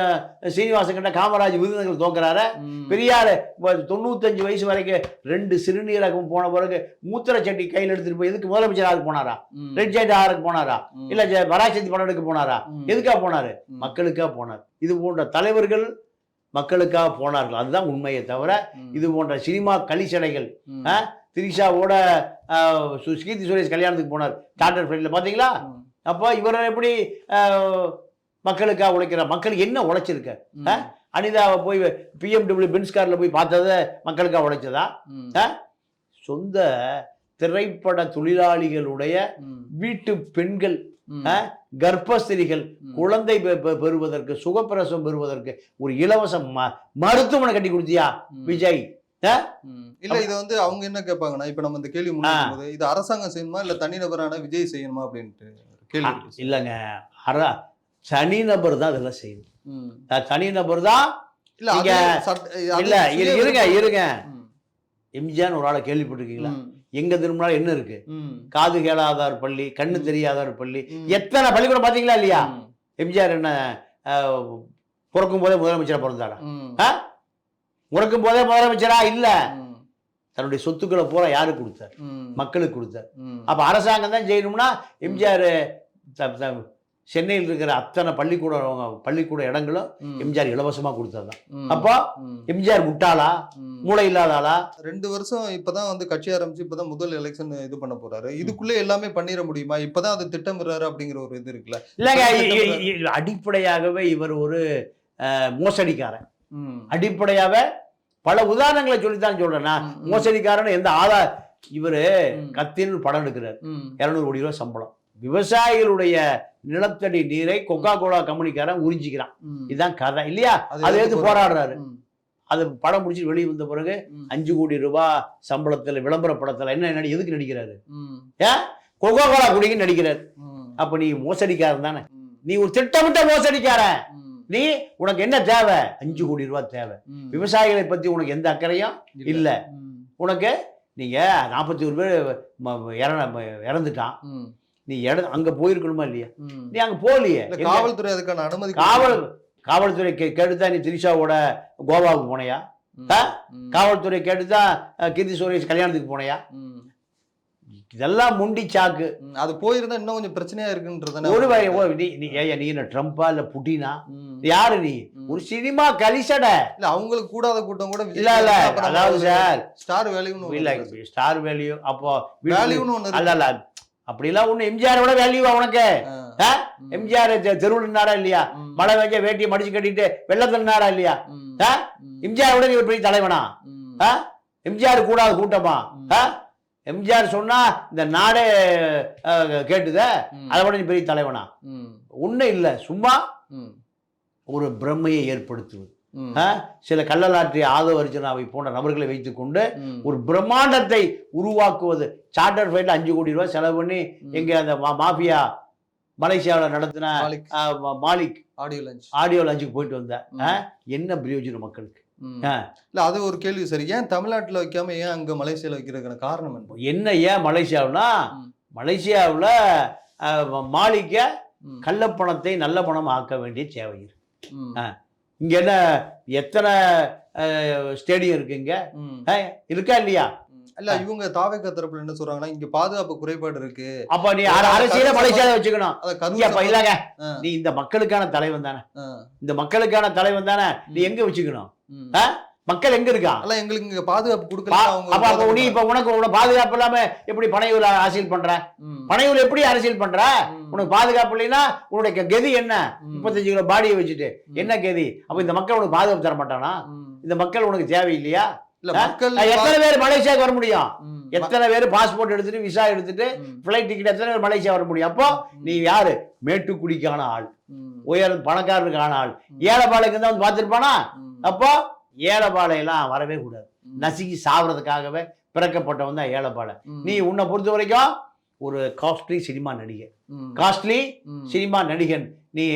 Speaker 2: சீனிவாசன் கிட்ட காமராஜ் விருதுகள் தோக்குறாரு.
Speaker 1: ம்.
Speaker 2: பெரியார் 95 வயசு வரைக்கும் 2 சிறுநீரகம் போன பிறகு மூத்திர சட்டி கையில் எடுத்துட்டு போய் எதுக்கு முதலமைச்சராக போனாரா?
Speaker 1: ம்.
Speaker 2: ரெட் ஜெயிண்ட் ஆருக்கு போனாரா?
Speaker 1: ம்.
Speaker 2: இல்ல பராசக்தி படம் எடுக்க போனாரா?
Speaker 1: ம்.
Speaker 2: எதுக்காக போனாரு?
Speaker 1: ம்.
Speaker 2: மக்களுக்காக போனார். இது போன்ற தலைவர்கள் மக்களுக்காக போனார்கள். அதுதான் உண்மையை தவிர
Speaker 1: ம்.
Speaker 2: இது போன்ற சினிமா களிச்சடைகள்.
Speaker 1: ம்.
Speaker 2: திரிஷாவோட கீர்த்தி சுரேஷ் கல்யாணத்துக்கு போனார் சார்ட்டர் ஃபிளைட்ல, பாத்தீங்களா?
Speaker 1: ம்.
Speaker 2: அப்போ இவரை எப்படி மக்களுக்காக உழைக்கிறார்? மக்களுக்கு என்ன உழைச்சிருக்க?
Speaker 1: ம்.
Speaker 2: அனிதாவை போய் BMW பென்ஸ் கார்ல போய் பார்த்தத மக்களுக்காக உழைச்சதா?
Speaker 1: ம்.
Speaker 2: சொந்த திரைப்பட தொழிலாளிகளுடைய
Speaker 1: ம்.
Speaker 2: வீட்டு பெண்கள்,
Speaker 1: ம்.
Speaker 2: கர்ப்பஸ்திரிகள்
Speaker 1: ம்.
Speaker 2: குழந்தை பெறுவதற்கு, சுகப்பிரசவம் பெறுவதற்கு ஒரு இலவச மருத்துவமனை கட்டி கொடுத்தியா
Speaker 1: ம்.
Speaker 2: விஜய்?
Speaker 1: ம். இல்ல இதை வந்து அவங்க என்ன கேட்பாங்கன்னா, இப்ப நம்ம இந்த கேள்வி முன்வைக்கும் போது, இது அரசாங்கம் செய்யணுமா இல்ல தனிநபரான விஜய் செய்யணுமா அப்படின்ட்டு கேள்வி இருக்கு.
Speaker 2: இல்லைங்க, தனிநபர் தான் அதெல்லாம் செய்யணும்.
Speaker 1: ம்.
Speaker 2: தனிநபர் தான்.
Speaker 1: இல்ல அது
Speaker 2: இல்ல இருங்க.
Speaker 1: ம்.
Speaker 2: எம்ஜிஆர் ஒரு ஆளை கேள்விப்பட்டிருக்கீங்களா?
Speaker 1: ம்.
Speaker 2: எங்க திரும்பினாலும் என்ன இருக்கு?
Speaker 1: ம்.
Speaker 2: காது கேளாதார் பள்ளி, கண்ணு தெரியாதார் பள்ளி,
Speaker 1: ம்.
Speaker 2: எத்தனை பள்ளிக்கூடம் பாத்தீங்களா இல்லையா?
Speaker 1: ம்.
Speaker 2: எம்ஜிஆர் என்ன பிறக்கும் போதே முதலமைச்சரா பிறந்தாரா?
Speaker 1: ம்.
Speaker 2: பிறக்கும் போதே முதலமைச்சரா இல்ல.
Speaker 1: ம்.
Speaker 2: தன்னுடைய சொத்துக்களை பூரா யாருக்கு கொடுத்தார்?
Speaker 1: ம்.
Speaker 2: மக்களுக்கு கொடுத்தார்.
Speaker 1: ம்.
Speaker 2: அப்ப அரசாங்கம் தான் செய்யணும்னா எம்ஜிஆர் சென்னையில் இருக்கிற அத்தனை பள்ளிக்கூட இடங்களும்
Speaker 1: ம்.
Speaker 2: எம்ஜிஆர் இலவசமா கொடுத்ததுதான்.
Speaker 1: ம்.
Speaker 2: அப்போ
Speaker 1: ம்.
Speaker 2: எம்ஜிஆர் முட்டாளா?
Speaker 1: ம்.
Speaker 2: மூளை இல்லாதாளா?
Speaker 1: 2 வருஷம் இப்பதான் வந்து கட்சி ஆரம்பிச்சு இப்பதான் முதல் எலெக்ஷன் இது பண்ண போறாரு. இதுக்குள்ளே எல்லாமே பண்ணிட முடியுமா? இப்பதான் அது திட்டமிடுறாரு அப்படிங்கிற ஒரு இது இருக்குல்ல.
Speaker 2: இல்லங்க, அடிப்படையாகவே இவர் ஒரு மோசடிக்காரன்.
Speaker 1: ம்.
Speaker 2: அடிப்படையாவே பல உதாரணங்களை சொல்லித்தான் சொல்றேன். நான் மோசடிக்காரன் எந்த ஆதார இவரு கத்தின்னு படம் எடுக்கிறார், 200 கோடி ரூபாய் சம்பளம். விவசாயிகளுடைய நிலத்தடி நீரை கொக்கா கோலா கம்பெனிக்காரன் உறிஞ்சிக்கிறான். இதுதான் கதை இல்லையா? அதை எடுத்து போராடுறாரு. அது படம் முடிச்சு வெளியே வந்த பிறகு 5 கோடி ரூபாய் சம்பளத்துல விளம்பர படத்துல என்ன எதுக்கு நடிக்கிறாரு? ஏன் கொக்கா கோலா குடிக்கு நடிக்கிறாரு? அப்ப நீ மோசடிக்காரன் தானே, நீ ஒரு திட்டமிட்ட மோசடிக்காரன். நீ உனக்கு என்ன தேவை? 5 கோடி ரூபாய் தேவை. விவசாயிகளை பத்தி உனக்கு எந்த அக்கறையும் இல்ல. உனக்கு நீங்க 41 பேர் இறந்துட்டான், நீ அங்க போயிருக்கணுமா இல்லையா? நீ அங்க போகலையே.
Speaker 1: காவல்துறை அதுக்கான அனுமதி,
Speaker 2: காவல்துறை கேட்டுதான் நீ திரிஷாவோட கோவாவுக்கு போனையா? காவல்துறை கேட்டுதான் கீர்த்தி சுரேஷ் கல்யாணத்துக்கு போனையா? இதெல்லாம் முண்டி சாக்கு.
Speaker 1: அது போயிருந்தா இன்னும் கொஞ்சம் பிரச்சனையா இருக்குன்றத.
Speaker 2: ஒரு நீ என்ன ட்ரம்பா இல்ல புட்டினா? யாரு நீ? ஒரு சினிமா கலிசட.
Speaker 1: இல்ல அவங்களுக்கு கூடாத கூட்டம் கூட
Speaker 2: இல்ல இல்ல. அதாவது சார்
Speaker 1: ஸ்டார் வேல்யூ
Speaker 2: இல்ல, ஸ்டார் வேல்யூ அப்போ
Speaker 1: வேல்யூன்னு ஒண்ணு
Speaker 2: அல்ல இல்ல அப்படிலாம் ஒண்ணு. எம்ஜிஆரோட வேல்யூவா உனக்கு? எம்ஜிஆர் தெருவில் நின்னாரா இல்லையா? மழை வெஞ்ச வேட்டியை மடிச்சு கட்டிட்டு வெள்ளத்துல நின்னாரா இல்லையா? எம்ஜிஆரோட நீ பெரிய தலைவனா? எம்ஜிஆர் கூடாத கூட்டமா? எம்ஜிஆர் சொன்னா இந்த நாடே கேட்டுத, அதை விட நீ பெரிய தலைவனா? ஒண்ணு இல்ல, சும்மா ஒரு பிரம்மையை ஏற்படுத்துவது. சில கள்ளலாற்றிய ஆதவ அர்ஜுனாவை போன்ற நபர்களை வைத்துக் கொண்டு ஒரு பிரம்மாண்டத்தை உருவாக்குவது. சார்ட்டர் ஃபிளைட்ல 5 கோடி ரூபாய் செலவு பண்ணி எங்க அந்த மாஃபியா மலேசியாவில் நடத்தின மாலிக் ஆடியோ லஞ்சுக்கு போயிட்டு வந்த என்ன பிரயோஜனம் மக்களுக்கு?
Speaker 1: இல்ல அது ஒரு கேள்வி. சரி, ஏன் தமிழ்நாட்டுல வைக்காம ஏன் அங்க மலேசியால வைக்கிறதுக்கான காரணம் என்ன?
Speaker 2: என்ன ஏன் மலேசியாவுனா, மலேசியாவில் மாலிக்க கள்ளப்பணத்தை நல்ல பணம் ஆக்க வேண்டிய தேவை இருக்கு. இங்க என்ன எத்தனை ஸ்டேடியம் இருக்கு இங்க? இருக்கா இல்லையா?
Speaker 1: இல்ல இவங்க தாவேக தரப்புல என்ன சொல்றாங்கன்னா, இங்க பாதுகாப்பு குறைபாடு இருக்கு.
Speaker 2: அப்ப நீ அரசியல மலேசியால வச்சுக்கணும். இல்லங்க, நீ இந்த மக்களுக்கான தலைவன் தானே, இந்த மக்களுக்கான தலைவன் தானே, நீ எங்க வச்சுக்கணும்? மக்கள் எங்க இருக்கா?
Speaker 1: எங்களுக்கு இங்க பாதுகாப்பு கொடுக்கல.
Speaker 2: அப்ப நீ இப்ப உனக்கு பாதுகாப்பு இல்லாம எப்படி பனையூர்ல அரசியல் பண்ற? பனையூர் எப்படி அரசியல் பண்ற? உனக்கு பாதுகாப்பு இல்லைன்னா உன்னுடைய கதி என்ன? 35 கிலோ பாடியை வச்சுட்டு என்ன கதி? அப்ப இந்த மக்கள் உனக்கு பாதுகாப்பு தர மாட்டானா? இந்த மக்கள் உனக்கு தேவை இல்லையா? எத்தனை பேர் மலேசியாவுக்கு வர முடியும்? எத்தனை பேர் பாஸ்போர்ட் எடுத்துட்டு விசா எடுத்துட்டு பிளைட் டிக்கெட் எத்தனை பேர் மலேசியா வர முடியும்? அப்போ நீ யாரு? மேட்டுக்குடிக்கான ஆள், உயர் பணக்காரனுக்கான ஆள், ஏழைப்பாளையக்கு தான் வந்து பார்த்துருப்பானா? அப்போ ஏழைப்பாளையெல்லாம் வரவே கூடாது. நசுக்கி சாவறதுக்காகவே பிறக்கப்பட்டவன் தான் ஏழைப்பாளை. நீ உன்னை பொறுத்த வரைக்கும் ஒரு காஸ்ட்லி சினிமா நடிகை, காஸ்ட்லி சினிமா நடிகன். நீ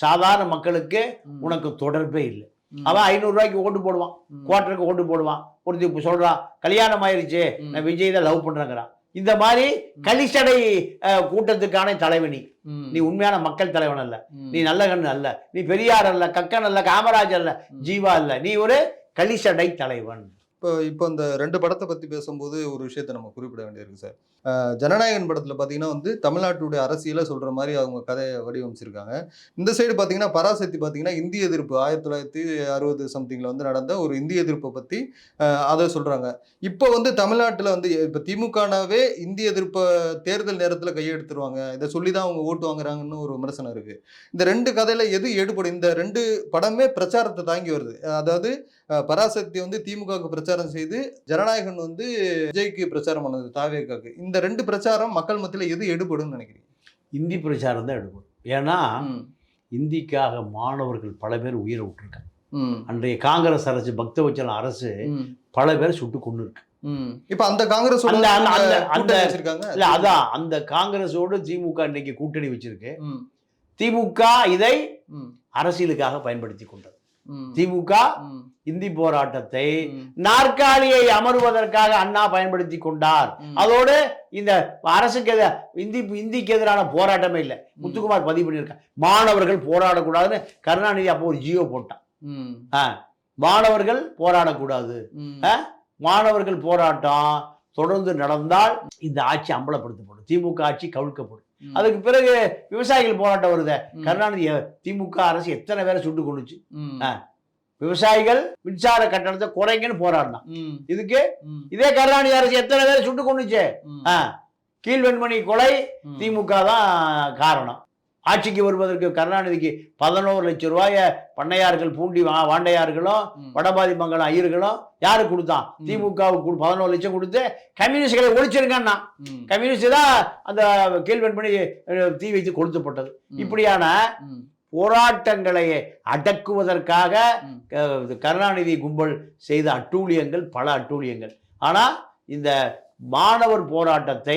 Speaker 2: சாதாரண மக்களுக்கு உனக்கு தொடர்பே இல்லை. அவன் 500 ரூபாய்க்கு ஓட்டு போடுவான், குவார்டருக்கு ஓட்டு போடுவான். ஒருத்தி சொல்றான் கல்யாணம் ஆயிருச்சு, நான் விஜய் தான் லவ் பண்றேங்கிறான். இந்த மாதிரி கலிசடை கூட்டத்துக்கான தலைவனி. நீ உண்மையான மக்கள் தலைவன் அல்ல, நீ நல்ல கண்ணு அல்ல, நீ பெரியார் அல்ல, கக்கன் அல்ல, காமராஜர் அல்ல, ஜீவா அல்ல, நீ ஒரு கலிசடை தலைவன்.
Speaker 1: இப்போ இந்த 2 படத்தை பத்தி பேசும்போது ஒரு விஷயத்தை நம்ம குறிப்பிட வேண்டியிருக்கு சார். ஜனநாயகன் படத்துல பாத்தீங்கன்னா வந்து தமிழ்நாட்டுடைய அரசியலை சொல்ற மாதிரி அவங்க கதையை வடிவமைச்சிருக்காங்க. இந்த சைடு பாத்தீங்கன்னா பராசக்தி பாத்தீங்கன்னா இந்திய எதிர்ப்பு 1960 சம்திங்ல வந்து நடந்த ஒரு இந்திய எதிர்ப்பை பத்தி அதை சொல்றாங்க. இப்போ வந்து தமிழ்நாட்டுல வந்து இப்ப திமுகனாவே இந்திய எதிர்ப்பை தேர்தல் நேரத்துல கையெடுத்துருவாங்க, இதை சொல்லிதான் அவங்க ஓட்டு வாங்குறாங்கன்னு ஒரு விமர்சனம் இருக்கு. இந்த 2 கதையில எது ஈடுபடும்? இந்த 2 படமே பிரச்சாரத்தை தாங்கி வருது. அதாவது பராசக்தி வந்து திமுகவுக்கு பிரச்சாரம் செய்து, ஜனநாயகன் வந்து விஜய்க்கு பிரச்சாரம் பண்ணது தாவேகாக்கு. இந்த 2 பிரச்சாரம் மக்கள் மத்தியில் எது எடுபடும் நினைக்கிறீங்க?
Speaker 2: இந்தி பிரச்சாரம் தான் எடுபடும். ஏன்னா இந்திக்காக மாணவர்கள் பல பேர் உயிரை விட்டுருக்காங்க. அன்றைய காங்கிரஸ் அரசு, பக்தவச்சலம் அரசு பல பேர் சுட்டு கொண்டு இருக்கு.
Speaker 1: இப்ப அந்த காங்கிரஸ்
Speaker 2: அதான் அந்த காங்கிரஸோடு திமுக இன்னைக்கு கூட்டணி வச்சிருக்கு. திமுக இதை அரசியலுக்காக பயன்படுத்தி கொண்டது. திமுக இந்தி போராட்டத்தை நாற்காலியை அமர்வதற்காக அண்ணா பயன்படுத்தி கொண்டார். அதோடு இந்த அரசுக்கு இந்திக்கு எதிரான போராட்டமே இல்லை. முத்துக்குமார் பதிவு பண்ணியிருக்காங்க, மாணவர்கள் போராடக்கூடாதுன்னு கருணாநிதி அப்போ ஒரு ஜியோ போட்டான். மாணவர்கள் போராடக்கூடாது, மாணவர்கள் போராட்டம் தொடர்ந்து நடந்தால் இந்த ஆட்சி அம்பலப்படுத்தப்படும், திமுக ஆட்சி கவிழ்க்கப்படும். அதுக்கு பிறகு விவசாயிகள் போராட்டம் வருது. கருணாநிதி திமுக அரசு எத்தனை பேரை சுட்டு கொண்டுச்சு? விவசாயிகள் மின்சார கட்டணத்தை குறைங்கன்னு போராடினான். இதுக்கு இதே கருணாநிதி அரசு எத்தனை பேரை சுட்டு கொண்டுச்சு? கீழ்வெண்மணி கொலை திமுக தான் காரணம். ஆட்சிக்கு வருவதற்கு கருணாநிதிக்கு 11 லட்சம் ரூபாய பண்ணையார்கள் பூண்டி வாண்டையார்களும் வடபாதிமங்கலம் ஐயர்களும் யாருக்கு கொடுத்தான்? திமுகவுக்கு 11 லட்சம் கொடுத்து கம்யூனிஸ்ட்களை ஒழிச்சிருங்கன்னா கம்யூனிஸ்ட் தான் அந்த கேள்வன் பண்ணி தீ வைத்து கொளுத்தப்பட்டது. இப்படியான போராட்டங்களை அடக்குவதற்காக கருணாநிதி கும்பல் செய்த அட்டூழியங்கள், பல அட்டூழியங்கள். ஆனா இந்த மாணவர் போராட்டத்தை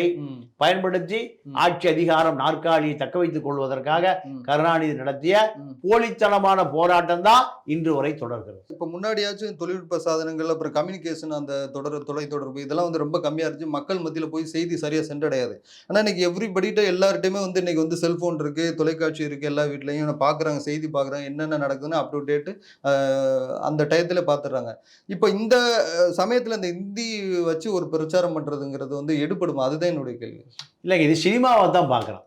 Speaker 2: பயன்படுத்தி ஆட்சி அதிகாரம் நாற்காலியை தக்க வைத்துக் கொள்வதற்காக கருணாநிதி நடத்திய போலித்தனமான போராட்டம் தான் இன்று வரை தொடர்கிறது.
Speaker 1: இப்ப முன்னாடியாச்சும் தொழில்நுட்ப சாதனங்கள், அப்புறம் கம்யூனிகேஷன், அந்த தொலைத்தொடர்பு இதெல்லாம் வந்து ரொம்ப கம்மியா இருந்துச்சு. மக்கள் மத்தியில போய் செய்தி சரியா சென்றடையாது. ஆனா இன்னைக்கு எவ்ரிபடிட்ட எல்லார்ட்டையுமே வந்து இன்னைக்கு வந்து செல்போன் இருக்கு, தொலைக்காட்சி இருக்கு, எல்லா வீட்லயும் பாக்குறாங்க, செய்தி பாக்குறாங்க, என்னென்ன நடக்குதுன்னு அப் டு டேட் அந்த டயத்துல பாத்துறாங்க. இப்ப இந்த சமயத்துல இந்த இந்தி வச்சு ஒரு பிரச்சாரம் பண்றதுங்கிறது வந்து எடுபடுமா? அதுதான் என்னுடைய கேள்வி.
Speaker 2: இல்லைங்க, இது சினிமாவை தான் பார்க்கலாம்,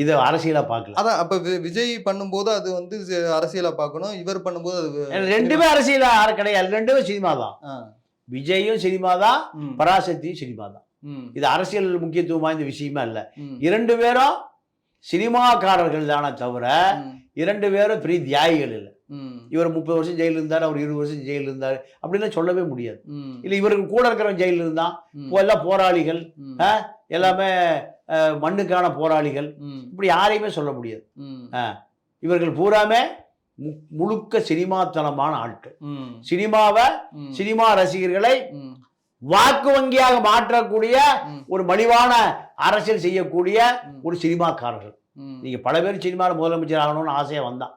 Speaker 2: இதை அரசியலா பார்க்கலாம்.
Speaker 1: அதான் அப்ப விஜய் பண்ணும்போது அது வந்து அரசியலா பார்க்கணும், இவர் பண்ணும்போது அது
Speaker 2: ரெண்டுமே அரசியலா கிடையாது, ரெண்டுமே சினிமா தான். விஜயும் சினிமா தான், பராசக்தியும் சினிமா தான். இது அரசியல் முக்கியத்துவம் வாய்ந்த விஷயமா இல்ல. இரண்டு பேரும் சினிமாக்காரர்கள் தானே தவிர இரண்டு பேரும் பெரிய தியாகிகள் இல்லை. இவர் 30 வருஷம் ஜெயில இருந்தார், அவர் 20 வருஷம் ஜெயில இருந்தார் அப்படின்லாம் சொல்லவே முடியாது. இல்ல இவருக்கு கூட இருக்கிறவன் ஜெயில இருந்தான், எல்லாம் போராளிகள், எல்லாமே மண்ணுக்கான போராளிகள், இப்படி யாரையுமே சொல்ல முடியாது. இவர்கள் பூராமே முழுக்க சினிமாத்தனமான ஆட்கள். சினிமாவை, சினிமா ரசிகர்களை வாக்கு வங்கியாக மாற்றக்கூடிய ஒரு மலிவான அரசியல் செய்யக்கூடிய ஒரு சினிமாக்காரர்கள். நீங்க பல பேர் சினிமாவில் முதலமைச்சர் ஆகணும்னு ஆசையா வந்தான்.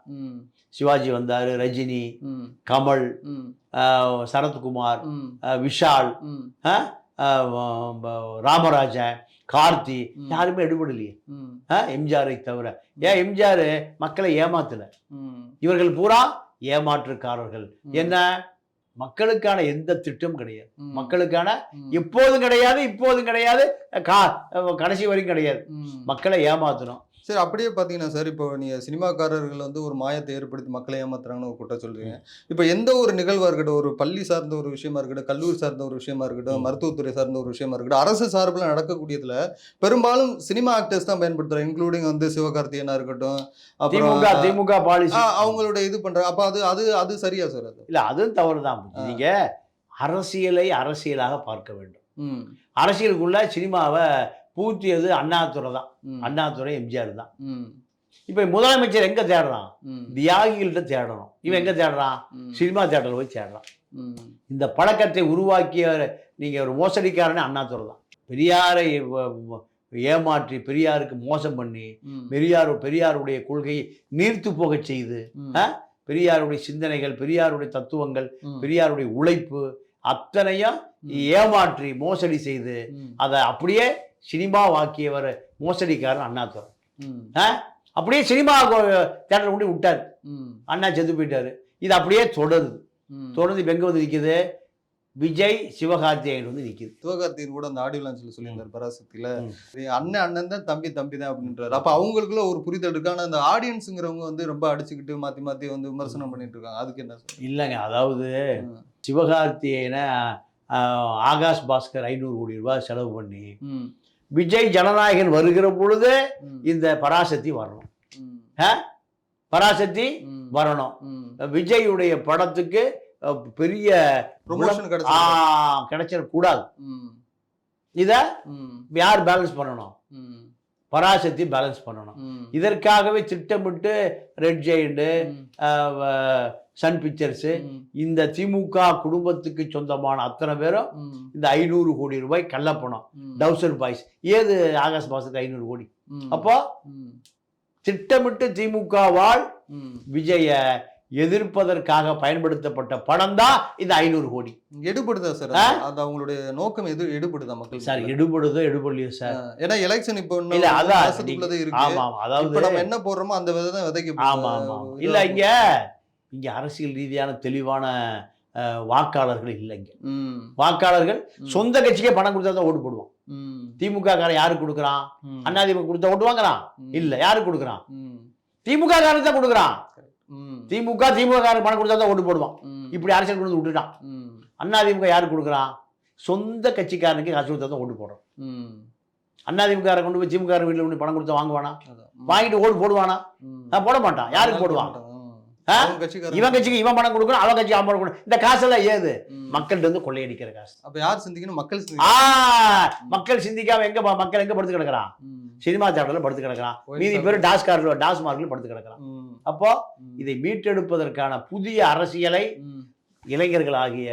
Speaker 2: சிவாஜி வந்தாரு, ரஜினி, கமல், சரத்குமார், விஷால், ராமராஜன், கார்த்தி, யாருமே எடுபடலையே எம்ஜிஆரை தவிர. ஏன் எம்ஜிஆர் மக்களை ஏமாத்தல? இவர்கள் பூரா ஏமாற்றுக்காரர்கள். என்ன, மக்களுக்கான எந்த திட்டம் கிடையாது, மக்களுக்கான எப்போதும் கிடையாது, இப்போதும் கிடையாது, கடைசி வரைக்கும் கிடையாது. மக்களை ஏமாத்தணும்.
Speaker 1: சரி, அப்படியே பார்த்தீங்கன்னா சார், இப்போ நீங்கள் சினிமாக்காரர்கள் வந்து ஒரு மாயத்தை ஏற்படுத்தி மக்களை ஏமாத்துறாங்கன்னு ஒரு குற்றம் சொல்கிறீங்க. இப்போ எந்த ஒரு நிகழ்வாக இருக்கட்டும், ஒரு பள்ளி சார்ந்த ஒரு விஷயமா இருக்கட்டும், கல்லூரி சார்ந்த ஒரு விஷயமா இருக்கட்டும், மருத்துவத்துறை சார்ந்த ஒரு விஷயமா இருக்கட்டும், அரசு சார்பில் நடக்கக்கூடியதில் பெரும்பாலும் சினிமா ஆக்டர்ஸ் தான் பயன்படுத்துகிறாங்க. இன்க்ளூடிங் வந்து சிவகார்த்திகேயனா இருக்கட்டும், அப்புறம்
Speaker 2: திமுக பாலிசி
Speaker 1: அவங்களோட இது பண்ணுறாங்க. அப்போ அது சரியா சார்? அது இல்லை,
Speaker 2: அதுவும் தவறு தான். நீங்கள் அரசியலை அரசியலாக பார்க்க வேண்டும். அரசியலுக்குள்ள சினிமாவை பூத்தியது அண்ணாதுரை தான், அண்ணாதுரை எம்ஜிஆர் தான். இப்ப முதலமைச்சர் எங்க தேடுறான்? தியாகிகள்கிட்ட தேடணும். இவன் எங்க தேடுறான்? சினிமா தேட்டரில் போய் தேடுறான். இந்த பழக்கத்தை உருவாக்கிய நீங்க ஒரு மோசடிக்காரனே அண்ணாதுரை தான். பெரியாரை ஏமாற்றி, பெரியாருக்கு மோசம் பண்ணி, பெரியாருடைய கொள்கையை நீர்த்து போக செய்து, பெரியாருடைய சிந்தனைகள், பெரியாருடைய தத்துவங்கள், பெரியாருடைய உழைப்பு அத்தனையும் ஏமாற்றி மோசடி செய்து அதை அப்படியே சினிமா வாக்கியவர் மோசடிக்காரன் அண்ணாதுரை. அப்படியே சினிமா தேட்டர் கொண்டு விட்டார், அண்ணா செத்து போயிட்டாரு. இது அப்படியே தொடர்ந்து இப்ப எங்க வந்து நிக்குது? விஜய் சிவகார்த்திகேயன் வந்து நிக்குது.
Speaker 1: சிவகார்த்திகேயன் கூட அந்த ஆடியோ லான்ச்ல சொல்லியிருந்தார் பராசக்தியில, அண்ணன் தான், தம்பி தான் அப்படின்றாரு. அப்ப அவங்களுக்குள்ள ஒரு புரிதல் இருக்கு. ஆனா அந்த ஆடியன்ஸுங்கிறவங்க வந்து ரொம்ப அடிச்சுக்கிட்டு மாத்தி வந்து விமர்சனம் பண்ணிட்டு இருக்காங்க. அதுக்கு என்ன சார்?
Speaker 2: இல்லைங்க, அதாவது சிவகார்த்திகேயனை ஆகாஷ் பாஸ்கர் 500 கோடி ரூபாய் செலவு பண்ணி விஜய் ஜனநாயகன் வருகிற பொழுது இந்த பராசக்தி வரணும், பராசக்தி வரணும். விஜயுடைய படத்துக்கு பெரிய கிடைச்சிடக்கூடாது. இத யார் பேலன்ஸ் பண்ணணும்? பராசக்தி பேலன்ஸ் பண்ணணும். இதற்காகவே திட்டமிட்டு ரெட் ஜெயண்ட், சன் பிக்சர்ஸ், இந்த திமுக குடும்பத்துக்கு சொந்தமான அத்தனை பேரும் இந்த 500 கோடி ரூபாய் கள்ளப்பணம், டவுசர் பாய்ஸ். ஏது ஆகாஷ் பாஸுக்கு 500 கோடி? அப்போ திட்டமிட்டு திமுகவால் விஜய எதிர்ப்பதற்காக பயன்படுத்தப்பட்ட படம் தான் இந்த 500 கோடி.
Speaker 1: எடுபடுதா சார்? அது அவங்களுடைய நோக்கம் எடுபடுதா மக்கள்?
Speaker 2: சார் எடுபடுதோ எடுபடலையோ சார்,
Speaker 1: ஏன்னா எலெக்ஷன் இப்போ
Speaker 2: இல்ல, அதான்
Speaker 1: இருக்கு. அதாவது நம்ம என்ன போடுறோமோ அந்த விதை தான் விதைக்க.
Speaker 2: ஆமா, இல்ல இங்க அரசியல் ரீதியான தெளிவான வாக்காளர்கள் இல்லைங்க. வாக்காளர்கள் சொந்த கட்சிக்கே பணம் கொடுத்தா தான் ஓட்டு போடுவான். திமுக காரன் யாருக்கு கொடுக்குறான்? அதிமுக கொடுத்தா ஓட்டு வாங்குறான்? இல்ல, யாருக்கு கொடுக்குறான்? திமுக காரன் தான் கொடுக்குறான். திமுக காரன் பணம் கொடுத்தா தான் ஓட்டு போடுவான். இப்படி அரசியல் கொண்டு விட்டுட்டான். அதிமுக யாருக்கு கொடுக்குறான்? சொந்த கட்சிக்காரனுக்கு காசு கொடுத்தா தான் ஓட்டு போடுறோம். அதிமுக கொண்டு போய் திமுக வீட்டில் கொண்டு பணம் கொடுத்து வாங்குவானா?
Speaker 1: அதான்.
Speaker 2: வாங்கிட்டு ஓடு போடுவானா? போட மாட்டான். யாருக்கு போடுவான்?
Speaker 1: அவங்க கட்சிக்காரங்க.
Speaker 2: இவன் கட்சிக்கு இவன் பணம் கொடுக்கணும், அவன் கட்சிக்கு அவன் பணம் கொடுக்கணும். இந்த காசெல்லாம் ஏது? மக்கள்கிட்ட இருந்து கொள்ளையடிக்கிற காசு.
Speaker 1: அப்ப யார் சிந்திக்கணும்? மக்கள் சிந்திக்கணும்.
Speaker 2: மக்கள் சிந்திக்காம மக்கள் எங்க படுத்து கிடக்குறான்? சினிமா தேட்டர்ல படுத்து கிடக்குறான். மீதி பேர் டாஸ்மார்க்ல படுத்து கிடக்குறான். அப்போ இதை மீட்டெடுப்பதற்கான புதிய அரசியலை இளைஞர்கள் ஆகிய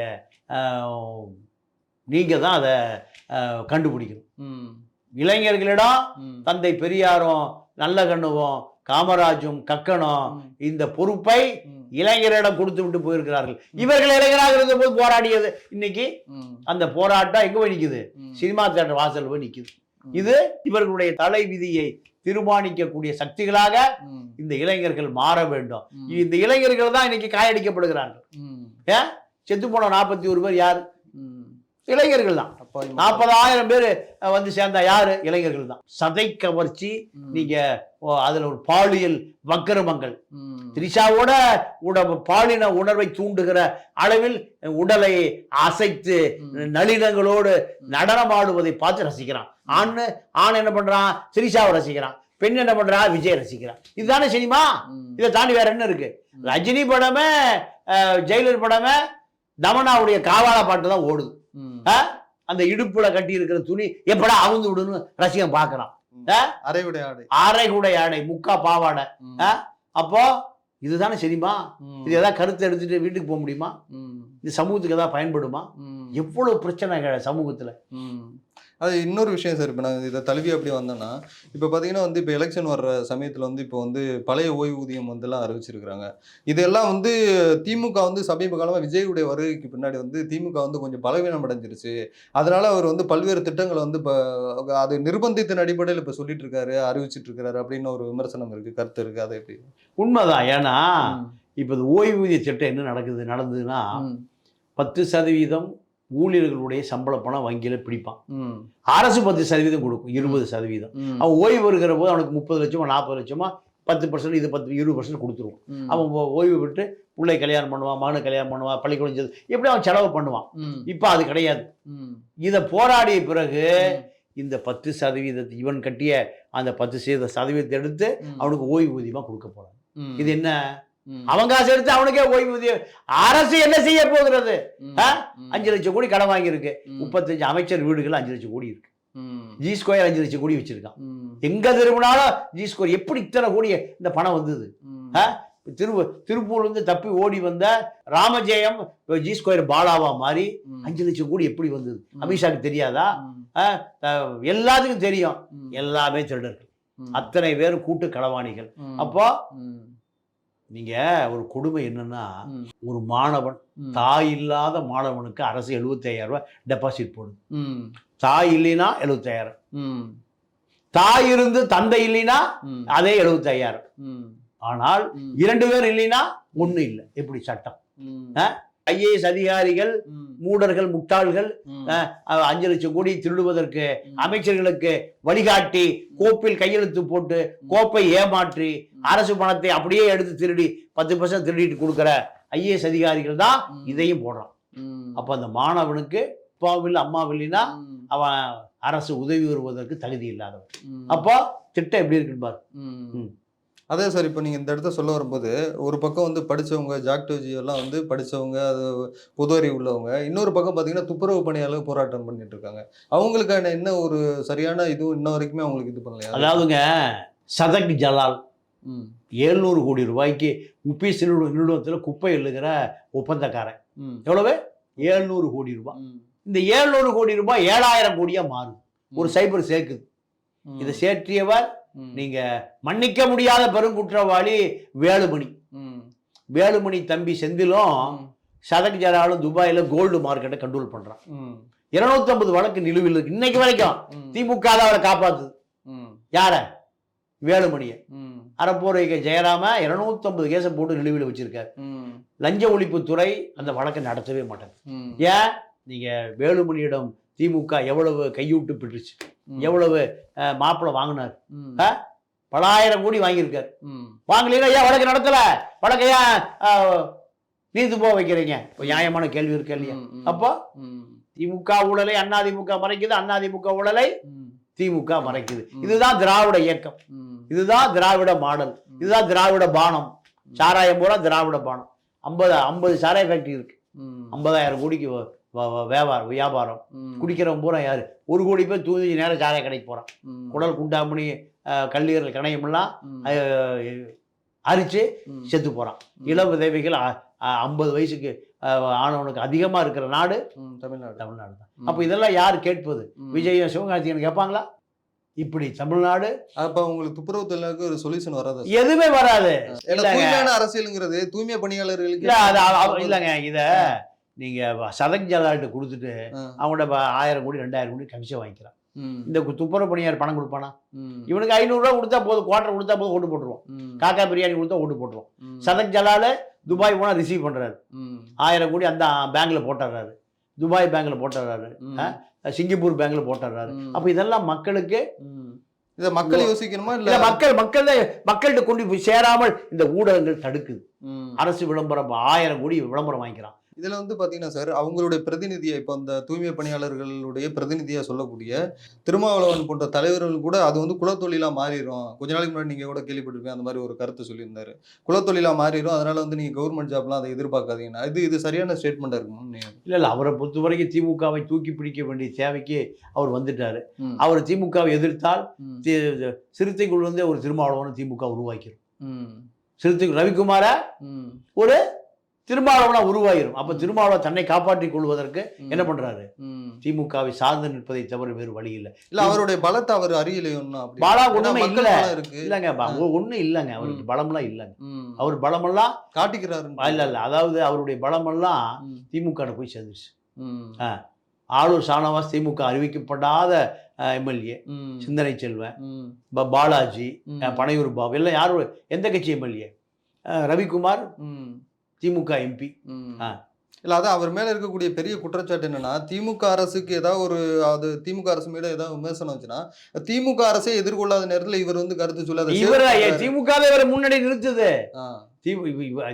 Speaker 2: நீங்க தான் அதை கண்டுபிடிக்கணும். இளைஞர்களிடம் தந்தை பெரியாரும் நல்லகண்ணுவும் காமராஜும் கக்கனும் இந்த பொறுப்பை இளைஞரிடம் கொடுத்து விட்டு போயிருக்கிறார்கள். இவர்கள் இளைஞராக இருந்த போது போராடியது இன்னைக்கு அந்த போராட்டம் எங்க போய் நிக்குது? சினிமா தியேட்டர் வாசல் போய் நிக்குது. இது இவர்களுடைய தலை விதியை தீர்மானிக்கக்கூடிய சக்திகளாக இந்த இளைஞர்கள் மாற வேண்டும். இந்த இளைஞர்கள் தான் இன்னைக்கு காயடிக்கப்படுகிறார்கள். ஏன் செத்து போன 41 பேர் யாரு? இளைஞர்கள் தான். 40,000 பேர் வந்து சேர்ந்தா யாரு? இளைஞர்கள் தான். சதை கவர்ச்சி, நீங்க அதுல ஒரு பாலியல் வக்கிரமங்கள், திரிஷாவோட பாலின உணர்வை தூண்டுகிற அளவில் உடலை அசைத்து நளினங்களோடு நடனமாடுவதை பார்த்து ரசிக்கிறான். ஆண் என்ன பண்றான்? திரிஷாவை ரசிக்கிறான். பெண் என்ன பண்றா? விஜய் ரசிக்கிறான். இதுதானே சினிமா. இதை தாண்டி வேற என்ன இருக்கு? ரஜினி படமே, ஜெயிலர் படமே தமனாவுடைய காவால பாட்டு தான் ஓடுது. அந்த இடுப்புல கட்டி இருக்கிற துணி எப்படா அவுந்து விடுன்னு ரசிகன் பாக்குறான். அரைகுடை ஆடை, முக்கா பாவாடை. அப்போ இதுதானே சினிமா. இது ஏதாவது கருத்தை எடுத்துட்டு வீட்டுக்கு போக முடியுமா? இது சமூகத்துக்கு ஏதாவது பயன்படுமா? எவ்வளவு பிரச்சனை சமூகத்துல.
Speaker 1: அது இன்னொரு விஷயம் சார். இப்போ நான் இதை தழுவி அப்படி வந்தேன்னா, இப்போ பார்த்தீங்கன்னா வந்து இப்போ எலெக்ஷன் வர்ற சமயத்தில் வந்து இப்போ வந்து பழைய ஓய்வூதியம் வந்துலாம் அறிவிச்சிருக்கிறாங்க. இதெல்லாம் வந்து திமுக வந்து சமீப காலமாக விஜயுடைய வருகைக்கு பின்னாடி வந்து திமுக வந்து கொஞ்சம் பலவீனம் அடைஞ்சிருச்சு. அதனால அவர் வந்து பல்வேறு திட்டங்களை வந்து இப்போ அது நிர்பந்தத்தின் அடிப்படையில் இப்போ சொல்லிட்டு இருக்காரு, அறிவிச்சிட்டு இருக்காரு அப்படின்னு ஒரு விமர்சனம் இருக்கு, கருத்து இருக்கு. அதை எப்படி?
Speaker 2: உண்மைதான். ஏன்னா இப்போ ஓய்வூதிய திட்டம் என்ன நடந்ததுன்னா 10% ஊழியர்களுடைய சம்பள பணம் வங்கியில பிடிப்பான். அரசு 10% கொடுக்கும், 20%. அவன் ஓய்வு வருகிற போது அவனுக்கு 30 லட்சமா 40 லட்சமா 10% இது 20% கொடுத்துருவான். அவன் ஓய்வு விட்டு பிள்ளை கல்யாணம் பண்ணுவான், மகனை கல்யாணம் பண்ணுவான், பள்ளிக்கூடம் எப்படி அவன் செலவு பண்ணுவான். இப்ப அது கிடையாது. இதை போராடிய பிறகு இந்த 10% இவன் கட்டிய அந்த 10% எடுத்து அவனுக்கு ஓய்வூதியமா கொடுக்க போறான். இது என்ன? அவன் காசு எடுத்து அவனுக்கே ஓய்வூதியம். அரசு என்ன செய்ய போகிறது? 5 லட்சம் கோடி கடன் வாங்கியிருக்கு. 35 அமைச்சர் வீடுகள் 5 லட்சம் கோடி இருக்கு. ஜி ஸ்கொயர் 5 லட்சம் கோடி வச்சிருக்கான். எங்க திரும்பினாலும் ஜி ஸ்கொயர். எப்படி இத்தனை கோடி இந்த பணம் வந்தது? திருப்பூர்ல இருந்து தப்பி ஓடி வந்த ராமஜெயம் ஜி ஸ்கொயர் பாலாவா மாறி 5 லட்சம் கோடி எப்படி வந்தது? அமித்ஷாக்கு தெரியாதா? எல்லாத்துக்கும் தெரியும். எல்லாமே திருடர்கள். அத்தனை பேரும் கூட்டு களவாணிகள். அப்போ நீங்க ஒரு கொடுமை என்னன்னா, ஒரு மாணவன், தாய் இல்லாத மாணவனுக்கு அரசு 75,000 ரூபாய் டெபாசிட் போடுது. தாய் இல்லைன்னா 75,000. தாய் இருந்து தந்தை இல்லைன்னா அதே 75,000. ஆனால் 2 பேர் இல்லைன்னா ஒண்ணு இல்லை. எப்படி சட்டம்? ஐஏஎஸ் அதிகாரிகள் மூடர்கள், முட்டாள்கள் 5 லட்சம் கோடி திருடுவதற்கு அமைச்சர்களுக்கு வழிகாட்டி, கோப்பில் கையெழுத்து போட்டு கோப்பை ஏமாற்றி அரசு பணத்தை அப்படியே எடுத்து திருடி 10% திருடிட்டு கொடுக்கிற ஐஏஎஸ் அதிகாரிகள் தான் இதையும் போடுறான். அப்ப அந்த மாணவனுக்கு அப்பாவில் அம்மாவில்லைன்னா அவன் அரசு உதவி வருவதற்கு தகுதி இல்லாதவன். அப்போ திட்டம் எப்படி இருக்குன்னு பாரு.
Speaker 1: அதே சார். இப்போ நீங்கள் இந்த இடத்த சொல்ல வரும்போது ஒரு பக்கம் வந்து படித்தவங்க, ஜாக்டோஜி எல்லாம் வந்து படித்தவங்க, அது பொது அறிவு உள்ளவங்க. இன்னொரு பக்கம் பார்த்தீங்கன்னா துப்புரவு பணியாளர் போராட்டம் பண்ணிட்டு இருக்காங்க. அவங்களுக்கான என்ன ஒரு சரியான இதுவும் இன்ன வரைக்குமே அவங்களுக்கு இது பண்ணலையா?
Speaker 2: அதாவதுங்க, சதக் ஜலால் 700 கோடி ரூபாய்க்கு உப்பீஸ் நிறுவனத்தில் குப்பை எழுதுகிற ஒப்பந்தக்காரன். எவ்வளவு? 700 கோடி ரூபாய். இந்த 700 கோடி ரூபாய் 7,000 கோடியா மாறுது. ஒரு சைபர் சேர்க்குது. இதை சேற்றியவர் நீங்க மன்னிக்க முடியாத பெருங்குற்றவாளி வேலுமணி. வேலுமணி தம்பி செந்திலும் சதக் ஜலாலும் துபாயில கோல்டு மார்க்கெட்டை கண்ட்ரோல் பண்றான். 250 வழக்கு நிலுவையில் இருக்கு இன்னைக்கு வரைக்கும். திமுக அவரை காப்பாத்துது. யார? வேலுமணிய. அறப்போரை ஜெயராம 250 கேஸை போட்டு நிலுவையில் வச்சிருக்காரு. லஞ்ச ஒழிப்புத்துறை அந்த வழக்கை நடத்தவே மாட்டாங்க. ஏன்? நீங்க வேலுமணியிடம் திமுக எவ்வளவு கையூட்டு பெற்றுச்சு, எவ்வளவு மாப்பிளை வாங்கினார். பல ஆயிரம் கோடி வாங்கியிருக்காரு. வாங்கலீங்கன்னா ஏன் வழக்கு நடத்தல? வழக்கையா நீந்து போக வைக்கிறீங்க? இப்போ நியாயமான கேள்வி இருக்கு இல்லையா? அப்போ திமுக ஊழலை அதிமுக மறைக்குது, அதிமுக ஊழலை திமுக மறைக்குது. இதுதான் திராவிட இயக்கம், இதுதான் திராவிட மாடல், இதுதான் திராவிட பானம். சாராயம் பூரா திராவிட பானம். 50 சாராய ஃபேக்டரி இருக்கு, 50,000 கோடிக்கு வியாபாரம். குடிக்கிறவன் பூரா யாரு? 1 கோடி பேர் தூங்கி நேரம் சாராய கடைக்கு போறான். குடல் குண்டாமணி கல்லீரல் கணையமெல்லாம் அரிச்சு செத்து போறான். இளம் விதவைகள் 50 வயசுக்கு ஆனவனுக்கு அதிகமா இருக்கிற நாடு தமிழ்நாடு தான். அப்ப இதெல்லாம் யார் கேட்பது? விஜய் சிவகார்த்திகேயன் கேட்பாங்களா? இப்படி தமிழ்நாடு
Speaker 1: அப்ப உங்களுக்கு துப்புரவு தொழிலாளருக்கு ஒரு சொல்யூஷன் வராது,
Speaker 2: எதுவுமே வராது.
Speaker 1: தூய்மையான அரசியலுங்கிறது தூய்மை பணியாளர்களுக்கு
Speaker 2: இல்லங்க. இத நீங்க சதக் ஜலால்கிட்ட கொடுத்துட்டு அவங்களோட 1000 கோடி 2000 கோடி கமிஷன் வாங்கிக்கிறான். இந்த துப்புரவு பணியார் பணம் கொடுப்பானா? இவனுக்கு 500 ரூபா கொடுத்தா போதும், குவார்டர் கொடுத்தா போதும், ஓட்டு போட்டுருவோம். காக்கா பிரியாணி கொடுத்தா ஓட்டு போட்டுருவோம். சதக் ஜலால துபாய் போனா ரிசீவ் பண்றாரு, 1000 கோடி அந்த பேங்க்ல போட்டுறாரு, துபாய் பேங்க்ல போட்டுறாரு, சிங்கப்பூர் பேங்க்ல போட்டுறாரு. அப்ப இதெல்லாம் மக்களுக்கு
Speaker 1: இதை மக்கள் யோசிக்கணுமா? இல்ல
Speaker 2: மக்கள்கிட்ட கொண்டு போய் சேராமல் இந்த ஊடகங்கள் தடுக்குது. அரசு விளம்பரம் 1000 கோடி விளம்பரம் வாங்கிக்கிறான்.
Speaker 1: இதுல வந்து பாத்தீங்கன்னா சார், அவங்களுடைய பிரதிநிதியை இப்போ அந்த தூய்மை பணியாளர்களுடைய பிரதிநிதியா சொல்லக்கூடிய திருமாவளவன் போன்ற தலைவர்கள் கூட அது வந்து குலத்தொழிலா மாறிடும். கொஞ்ச நாளைக்கு முன்னாடி நீங்க கூட கேள்விப்பட்டிருப்பேன், அந்த மாதிரி ஒரு கருத்து சொல்லியிருந்தாரு. குலத்தொழிலா மாறிடும், அதனால வந்து நீங்க கவர்மெண்ட் ஜாப்லாம் அதை எதிர்பார்க்காதீங்கன்னா இது சரியான ஸ்டேட்மெண்டா இருக்கும்னு
Speaker 2: இல்ல அவரை பொறுத்த வரைக்கும் திமுகவை தூக்கி பிடிக்க வேண்டிய தேவைக்கு அவர் வந்துட்டாரு. அவர் திமுகவை எதிர்த்தால் சிறுத்தைக்குள் வந்து ஒரு திருமாவளவன் திமுக உருவாக்கிடும். சிறுத்தை ரவிக்குமார ஒரு திருமாவளவனா உருவாயிரும். அப்ப திருமாவளவன் தன்னை காப்பாற்றிக் கொள்வதற்கு என்ன பண்றாரு? திமுகவை சார்ந்து நிற்பதை தவிர வேறு வழி இல்லை.
Speaker 1: இல்ல அவருடைய பலத்தை அவர் அறியலையோ?
Speaker 2: பலா ஒண்ணுமே இல்ல இல்லங்க, ஒண்ணு இல்லங்க. அவருக்கு பலம்லாம் இல்லங்க. அவர் பலமெல்லாம்
Speaker 1: காட்டிக்கிறாரு.
Speaker 2: இல்ல அதாவது அவருடைய பலமெல்லாம் திமுக போய் சேர்ந்துருச்சு. ஆளூர் ஷானவாஸ் திமுக அறிவிக்கப்படாத எம்எல்ஏ, சிந்தனை செல்வன், பாலாஜி, பனையூர் பாபு எல்லாம் யாரும் எந்த கட்சி எம்எல்ஏ? ரவிக்குமார் திமுக எம்பி.
Speaker 1: இல்ல அதான் அவர் மேல இருக்கக்கூடிய பெரிய குற்றச்சாட்டு என்னன்னா, திமுக அரசுக்கு ஏதாவது ஒரு திமுக அரசு மேல ஏதாவது விமர்சனம் வச்சுன்னா திமுக அரசை எதிர்கொள்ளாத நேரத்துல இவர் வந்து கருத்து சொல்லாத.
Speaker 2: திமுக இவரை முன்னாடி நிறுத்துது.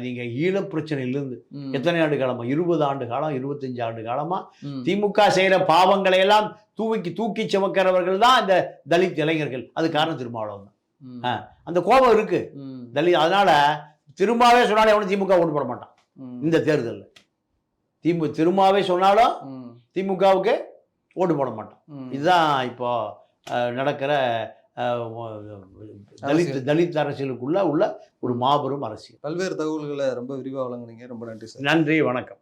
Speaker 2: நீங்க ஈழ பிரச்சனையிலிருந்து எத்தனை ஆண்டு காலமா, 20 ஆண்டு காலம், 25 ஆண்டு காலமா திமுக செய்யற பாவங்களை எல்லாம் தூக்கி சுமக்கிறவர்கள் தான் இந்த தலித் இளைஞர்கள். அது காரணம் திருமாவளவன் தான். அந்த கோபம் இருக்கு தலித். அதனால திரும்பவே சொன்னாலும் எவனும் திமுக ஓட்டு போட மாட்டான் இந்த தேர்தலில். திரும்பவே சொன்னாலும் திமுகவுக்கு ஓட்டு போட மாட்டான். இதுதான் இப்போ நடக்கிற தலித் அரசியலுக்குள்ள உள்ள ஒரு மாபெரும் அரசியல்.
Speaker 1: பல்வேறு தகவல்களை ரொம்ப விரிவாக வழங்குனீங்க. ரொம்ப நன்றி சார்.
Speaker 2: நன்றி, வணக்கம்.